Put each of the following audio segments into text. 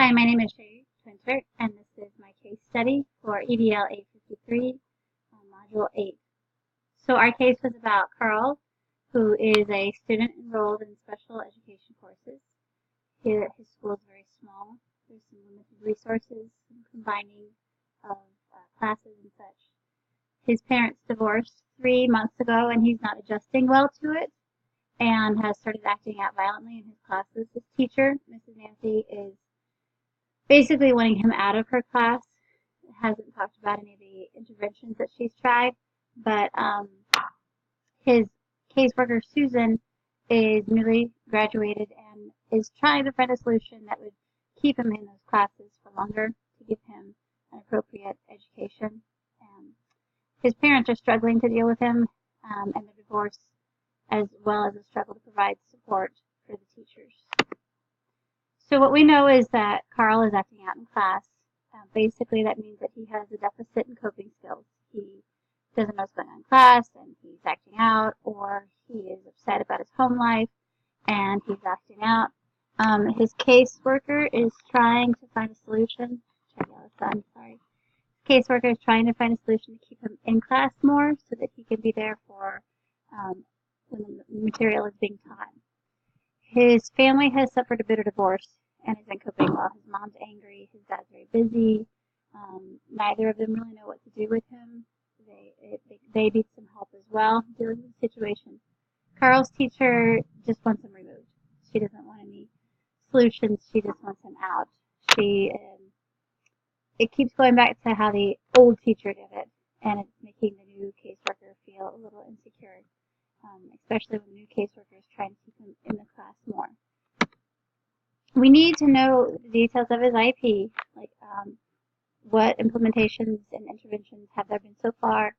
Hi, my name is Shay Twinter, and this is my case study for EDL 853, Module 8. So our case was about Carl, who is a student enrolled in special education courses. His school is very small. There's some limited resources, some combining of classes and such. His parents divorced 3 months ago, and he's not adjusting well to it and has started acting out violently in his classes. His teacher, Mrs. Nancy, is basically wanting him out of her class. Hasn't talked about any of the interventions that she's tried, but his caseworker, Susan, is newly graduated and is trying to find a solution that would keep him in those classes for longer to give him an appropriate education. His parents are struggling to deal with him and the divorce, as well as a struggle to provide support for the teachers. So what we know is that Carl is acting out in class. Basically, that means that he has a deficit in coping skills. He doesn't know what's going on in class, and he's acting out, or he is upset about his home life, and he's acting out. His caseworker is trying to find a solution. Caseworker is trying to find a solution to keep him in class more, so that he can be there for when the material is being taught. His family has suffered a bitter divorce and isn't coping well. His mom's angry. His dad's very busy. Neither of them really know what to do with him. They need some help as well dealing with the situation. Carl's teacher just wants him removed. She doesn't want any solutions. She just wants him out. It keeps going back to how the old teacher did it, and it's making the new caseworker feel a little insecure. Especially when the new caseworker is trying to keep him in the class more. We need to know the details of his IEP, like what implementations and interventions have there been so far.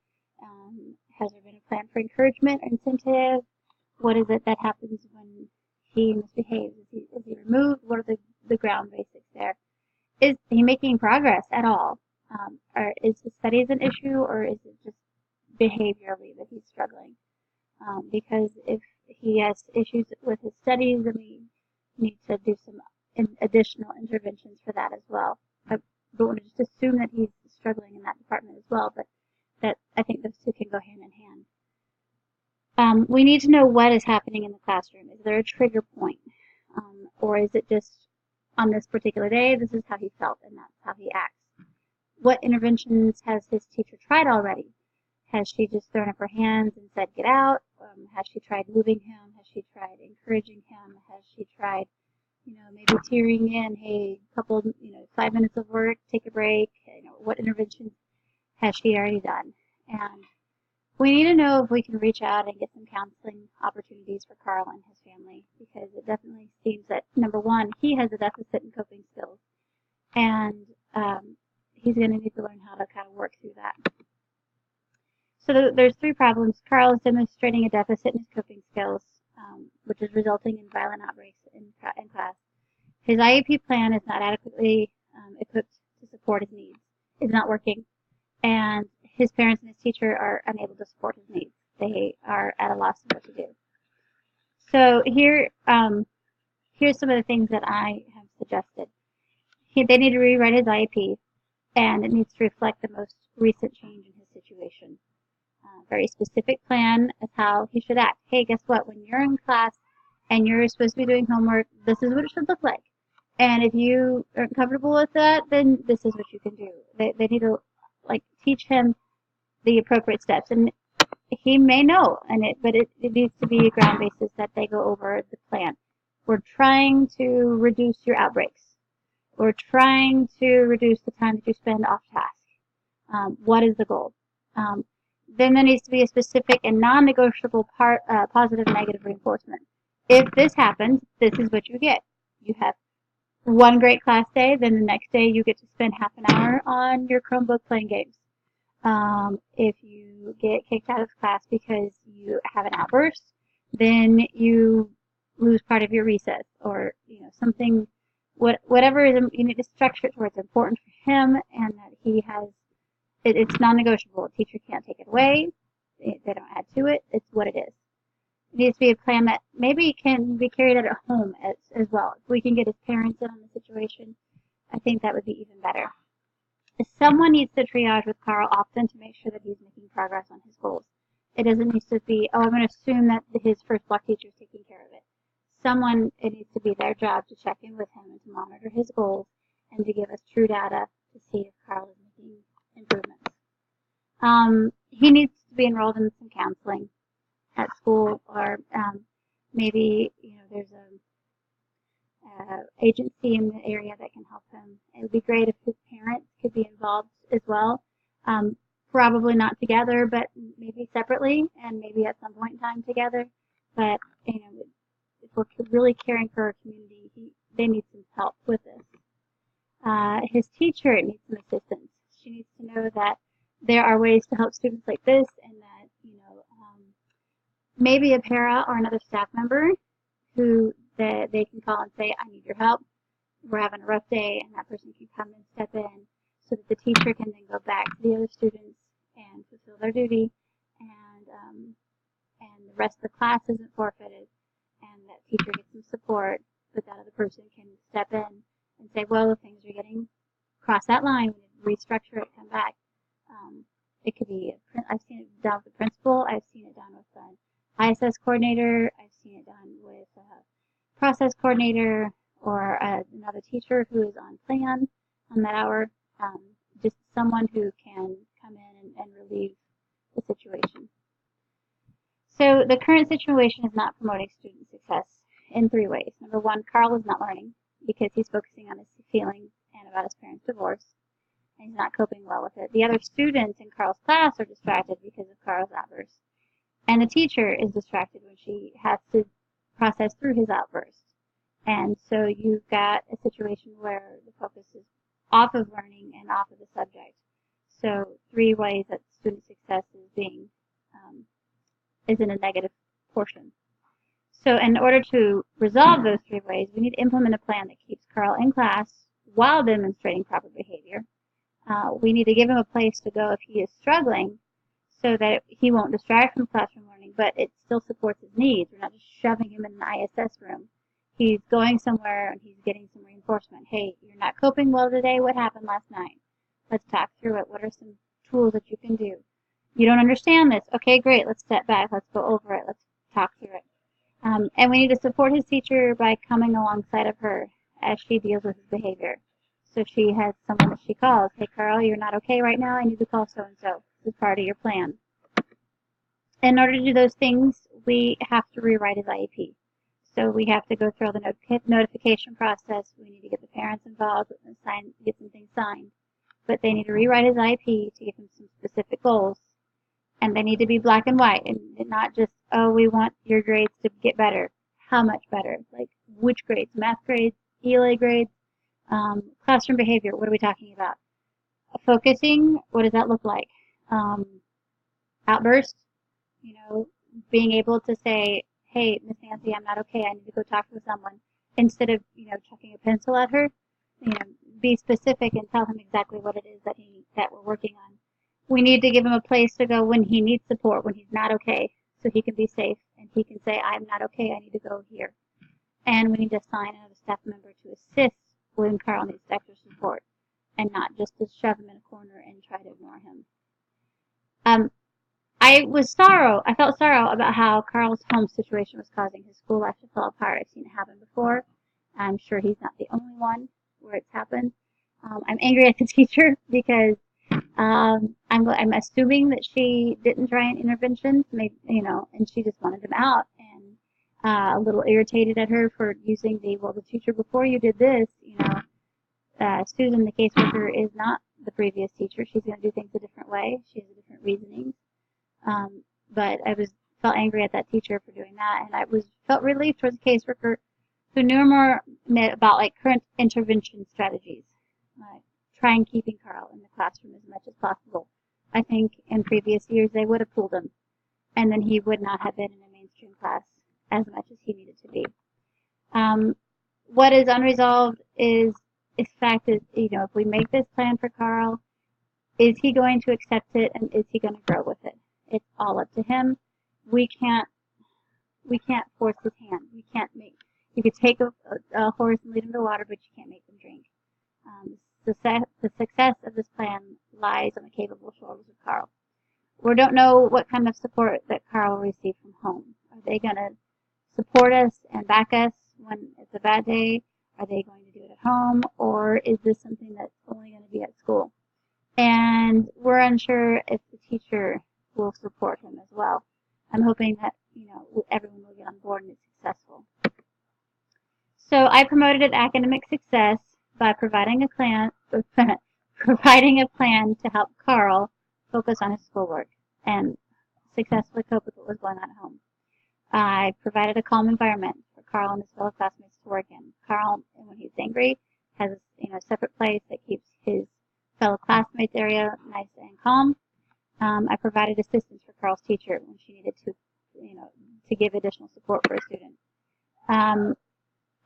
Has there been a plan for encouragement or incentive? What is it that happens when he misbehaves? Is he removed? What are the ground basics there? Is he making progress at all? Or is the studies an issue, or is it just behaviorally that he's struggling? Because if he has issues with his studies, then we need to do some additional interventions for that as well. I don't want to just assume that he's struggling in that department as well, but that I think those two can go hand in hand. We need to know what is happening in the classroom. Is there a trigger point? Or is it just on this particular day, this is how he felt and that's how he acts? What interventions has his teacher tried already? Has she just thrown up her hands and said, get out? Has she tried moving him? Has she tried encouraging him? Has she tried, maybe tearing in, hey, 5 minutes of work, take a break? What interventions has she already done? And we need to know if we can reach out and get some counseling opportunities for Carl and his family, because it definitely seems that, number one, he has a deficit in coping skills, and he's going to need to learn how to kind of work through that. So there's 3 problems. Carl is demonstrating a deficit in his coping skills, which is resulting in violent outbreaks in class. His IEP plan is not adequately equipped to support his needs. It's not working. And his parents and his teacher are unable to support his needs. They are at a loss of what to do. So here's some of the things that I have suggested. They need to rewrite his IEP, and it needs to reflect the most recent change in his situation. Very specific plan of how he should act. Hey, guess what? When you're in class and you're supposed to be doing homework, this is what it should look like. And if you aren't comfortable with that, then this is what you can do. They need to teach him the appropriate steps. And he may know, but it needs to be a ground basis that they go over the plan. We're trying to reduce your outbreaks. We're trying to reduce the time that you spend off task. What is the goal? Then there needs to be a specific and non-negotiable positive and negative reinforcement. If this happens, this is what you get. You have one great class day, then the next day you get to spend half an hour on your Chromebook playing games. If you get kicked out of class because you have an outburst, then you lose part of your recess, or something. Whatever is, you need to structure it where it's important for him and that he has. It's non-negotiable. A teacher can't take it away. They don't add to it. It's what it is. It needs to be a plan that maybe can be carried out at home as well. If we can get his parents in on the situation, I think that would be even better. Someone needs to triage with Carl often to make sure that he's making progress on his goals. It doesn't need to be, oh, I'm going to assume that his first block teacher is taking care of it. It needs to be their job to check in with him and to monitor his goals and to give us true data to see if Carl is making improvements. He needs to be enrolled in some counseling at school, or maybe there's a agency in the area that can help him. It would be great if his parents could be involved as well. Probably not together, but maybe separately, and maybe at some point in time together. But if we're really caring for our community, they need some help with this. His teacher needs some assistance. She needs to know that there are ways to help students like this, and that maybe a para or another staff member who they can call and say, I need your help. We're having a rough day, and that person can come and step in so that the teacher can then go back to the other students and fulfill their duty, and the rest of the class isn't forfeited, and that teacher gets some support, but that other person can step in and say, well, if things are getting cross that line, we need to restructure it, come back. It could be, I've seen it done with the principal, I've seen it done with an ISS coordinator, I've seen it done with a process coordinator, or another teacher who is on plan on that hour, just someone who can come in and relieve the situation. So the current situation is not promoting student success in 3 ways. Number 1, Carl is not learning because he's focusing on his feelings and about his parents' divorce, and he's not coping well with it. The other students in Carl's class are distracted because of Carl's outburst, and the teacher is distracted when she has to process through his outburst. And so you've got a situation where the focus is off of learning and off of the subject. So 3 ways that student success is in a negative portion. So in order to resolve those 3 ways, we need to implement a plan that keeps Carl in class while demonstrating proper behavior. We need to give him a place to go if he is struggling, so that he won't distract from classroom learning, but it still supports his needs. We're not just shoving him in an ISS room. He's going somewhere and he's getting some reinforcement. Hey, you're not coping well today. What happened last night? Let's talk through it. What are some tools that you can do? You don't understand this. Okay, great. Let's step back. Let's go over it. Let's talk through it. And we need to support his teacher by coming alongside of her as she deals with his behavior. So she has someone that she calls. Hey, Carl, you're not okay right now. I need to call so-and-so. This is part of your plan. In order to do those things, we have to rewrite his IEP. So we have to go through the notification process. We need to get the parents involved, get some things signed. But they need to rewrite his IEP to give him some specific goals. And they need to be black and white, and not just, oh, we want your grades to get better. How much better? Like, which grades? Math grades? ELA grades? Classroom behavior, what are we talking about? Focusing, what does that look like? Outbursts, being able to say, hey, Miss Nancy, I'm not okay, I need to go talk with someone, instead of, chucking a pencil at her. Be specific and tell him exactly what it is that we're working on. We need to give him a place to go when he needs support, when he's not okay, so he can be safe, and he can say, I'm not okay, I need to go here. And we need to assign another staff member to assist when Carl needs extra support, and not just to shove him in a corner and try to ignore him. I felt sorrow about how Carl's home situation was causing his school life to fall apart. I've seen it happen before. I'm sure he's not the only one where it's happened. I'm angry at the teacher because I'm assuming that she didn't try an intervention, maybe, and she just wanted them out, and a little irritated at her for using the teacher before you did this, Susan, the caseworker, is not the previous teacher. She's going to do things a different way. She has a different reasoning. But I felt angry at that teacher for doing that, and I felt relieved towards the caseworker who knew more about current intervention strategies, trying keeping Carl in the classroom as much as possible. I think in previous years they would have pulled him, and then he would not have been in a mainstream class as much as he needed to be. What is unresolved is the fact that, if we make this plan for Carl, is he going to accept it, and is he going to grow with it? It's all up to him. We can't force his hand. You could take a horse and lead him to water, but you can't make him drink. the success of this plan lies on the capable shoulders of Carl. We don't know what kind of support that Carl will receive from home. Are they going to support us and back us when it's a bad day? Are they going to do it at home? Or is this something that's only going to be at school? And we're unsure if the teacher will support him as well. I'm hoping that, everyone will get on board and it's successful. So I promoted academic success by providing a plan to help Carl focus on his schoolwork and successfully cope with what was going on at home. I provided a calm environment for Carl and his fellow classmates to work in. Carl, when he's angry, has a separate place that keeps his fellow classmates area nice and calm. I provided assistance for Carl's teacher when she needed to give additional support for a student.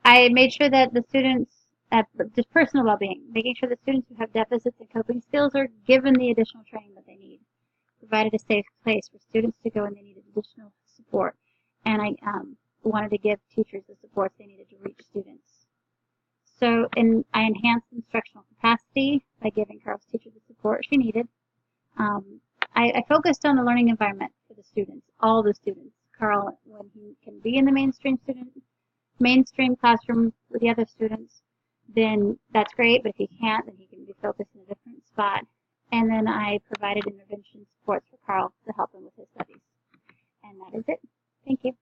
I made sure that the students, just personal well-being, making sure that students who have deficits in coping skills are given the additional training that they need. Provided a safe place for students to go when they needed additional support. And I wanted to give teachers the supports they needed to reach students. So I enhanced instructional capacity by giving Carl's teacher the support she needed. I focused on the learning environment for the students, all the students. Carl, when he can be in the mainstream classroom with the other students, then that's great, but if he can't, then he can be focused in a different spot. And then I provided intervention supports for Carl to help him with his studies. And that is it. Thank you.